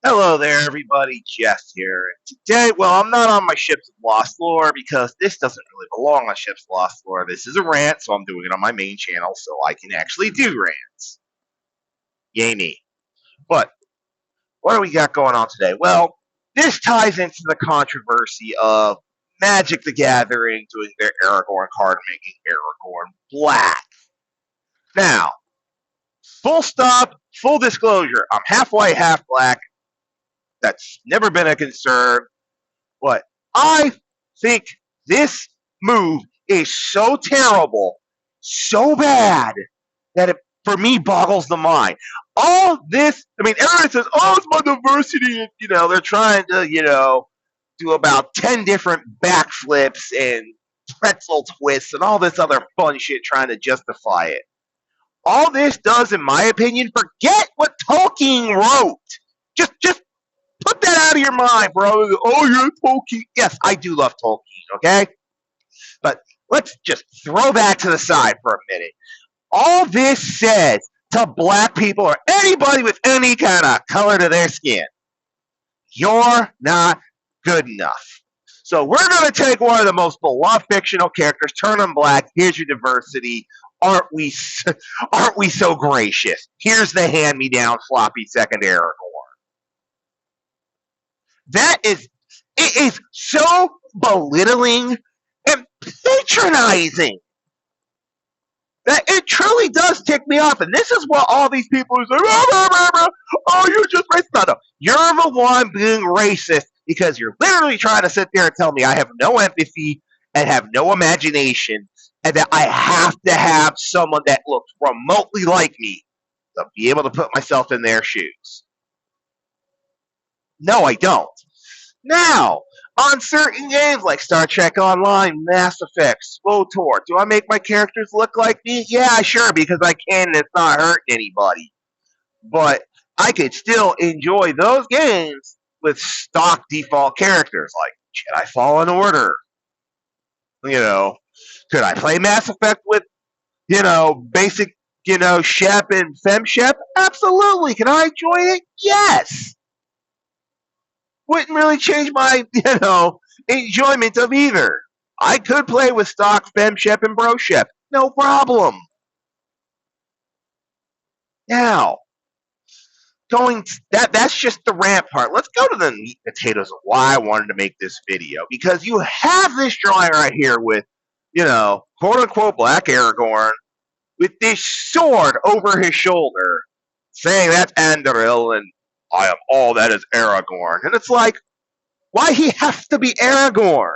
Hello there, everybody. Jeff here. Today, well, I'm not on my Ships of Lost lore because this doesn't really belong on Ships of Lost lore. This is a rant, so I'm doing it on my main channel so I can actually do rants. Yay me. But what do we got going on today? Well, this ties into the controversy of Magic the Gathering doing their Aragorn card, making Aragorn black. Now, full stop, full disclosure, I'm half white, half black. That's never been a concern. But I think this move is so terrible, so bad, that it, for me, boggles the mind. All this, I mean, everyone says, oh, it's my diversity. They're trying to, do about 10 different backflips and pretzel twists and all this other fun shit trying to justify it. All this does, in my opinion, forget what Tolkien wrote. Just put that out of your mind, bro. Oh, you're Tolkien. Yes, I do love Tolkien, okay? But let's just throw that to the side for a minute. All this says to black people or anybody with any kind of color to their skin, you're not good enough. So we're going to take one of the most beloved fictional characters, turn them black, here's your diversity. Aren't we so gracious? Here's the hand-me-down floppy second Aragorn. It is so belittling and patronizing that it truly does tick me off. And this is what all these people who say, oh, you're just racist. No, you're the one being racist because you're literally trying to sit there and tell me I have no empathy and have no imagination and that I have to have someone that looks remotely like me to be able to put myself in their shoes. No, I don't. Now, on certain games like Star Trek Online, Mass Effect, SWTOR, do I make my characters look like me? Yeah, sure, because I can and it's not hurting anybody. But I could still enjoy those games with stock default characters like Jedi Fallen Order. Could I play Mass Effect with, basic, Shep and FemShep? Absolutely. Can I enjoy it? Yes. Wouldn't really change my, enjoyment of either. I could play with stock FemShep and BroShep. No problem. Now, that's just the rant part. Let's go to the meat and potatoes of why I wanted to make this video. Because you have this drawing right here with, quote unquote black Aragorn with this sword over his shoulder saying that's Anduril and I am all that is Aragorn. And it's like, why he has to be Aragorn?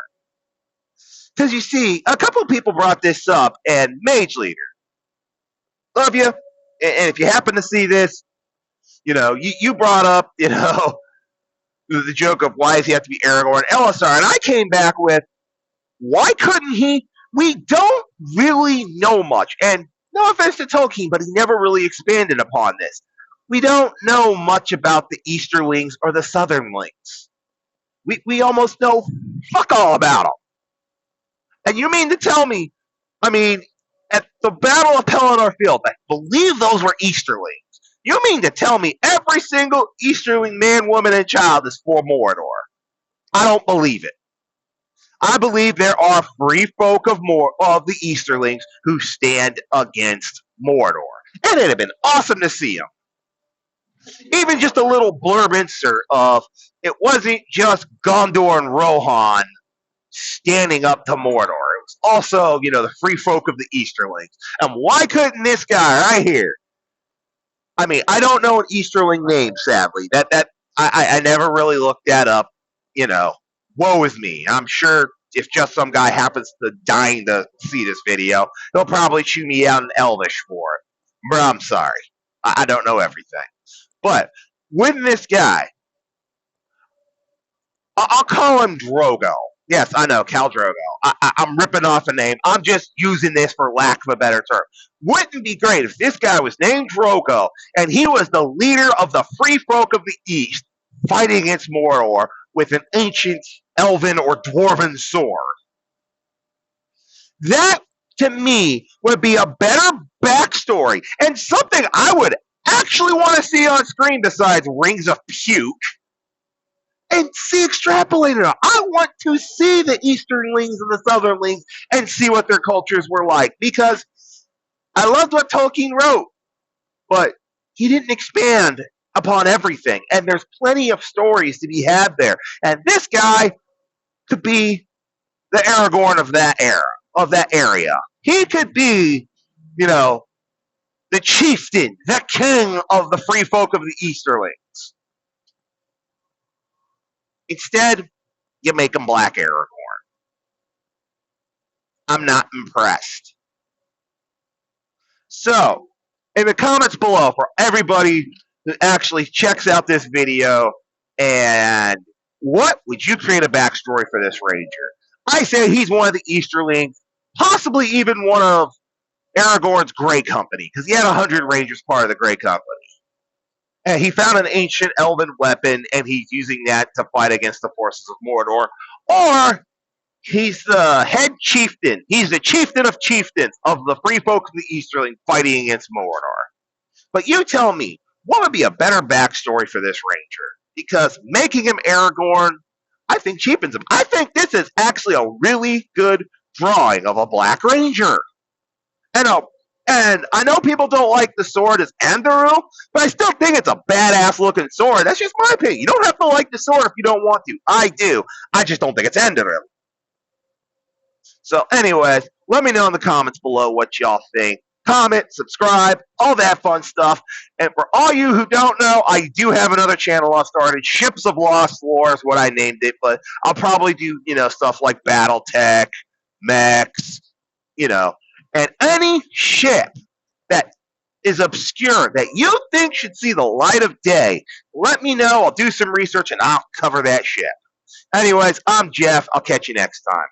Because you see, a couple of people brought this up, and Mage Leader, love you. And if you happen to see this, you brought up, the joke of why does he have to be Aragorn, LSR, and I came back with, why couldn't he? We don't really know much, and no offense to Tolkien, but he never really expanded upon this. We don't know much about the Easterlings or the Southernlings. We almost know fuck all about them. And you mean to tell me, at the Battle of Pelennor Field, I believe those were Easterlings. You mean to tell me every single Easterling man, woman, and child is for Mordor? I don't believe it. I believe there are free folk of the Easterlings who stand against Mordor. And it'd have been awesome to see them. Even just a little blurb insert of it wasn't just Gondor and Rohan standing up to Mordor. It was also, the free folk of the Easterlings. And why couldn't this guy right here? I don't know an Easterling name, sadly. I never really looked that up. Woe is me. I'm sure if just some guy happens to dying to see this video, he'll probably chew me out in Elvish for it. But I'm sorry. I don't know everything. But with this guy, I'll call him Drogo. Yes, I know, Khal Drogo. I'm ripping off a name. I'm just using this for lack of a better term. Wouldn't it be great if this guy was named Drogo and he was the leader of the free folk of the East fighting against Mordor with an ancient elven or dwarven sword? That, to me, would be a better backstory and something I would actually want to see on screen besides Rings of Puke and see extrapolated on. I want to see the Easternlings and the Southernlings and see what their cultures were like, because I loved what Tolkien wrote, but he didn't expand upon everything, and there's plenty of stories to be had there. And this guy could be the Aragorn of that era, of that area. He could be, you know, the chieftain, the king of the free folk of the Easterlings. Instead, you make him Black Aragorn. I'm not impressed. So, in the comments below, for everybody who actually checks out this video, and what would you create a backstory for this ranger? I say he's one of the Easterlings, possibly even one of Aragorn's Grey Company, because he had 100 rangers part of the Grey Company. And he found an ancient elven weapon, and he's using that to fight against the forces of Mordor. Or he's the head chieftain. He's the chieftain of chieftains of the free folk of the Easterling fighting against Mordor. But you tell me, what would be a better backstory for this ranger? Because making him Aragorn, I think, cheapens him. I think this is actually a really good drawing of a Black Ranger. And I know people don't like the sword as Andúril, but I still think it's a badass looking sword. That's just my opinion. You don't have to like the sword if you don't want to. I do. I just don't think it's Andúril. So anyways, let me know in the comments below what y'all think. Comment, subscribe, all that fun stuff. And for all you who don't know, I do have another channel I've started. Ships of Lost Lore is what I named it, but I'll probably do, stuff like Battletech, mechs, and any ship that is obscure that you think should see the light of day, let me know. I'll do some research and I'll cover that ship. Anyways, I'm Jeff. I'll catch you next time.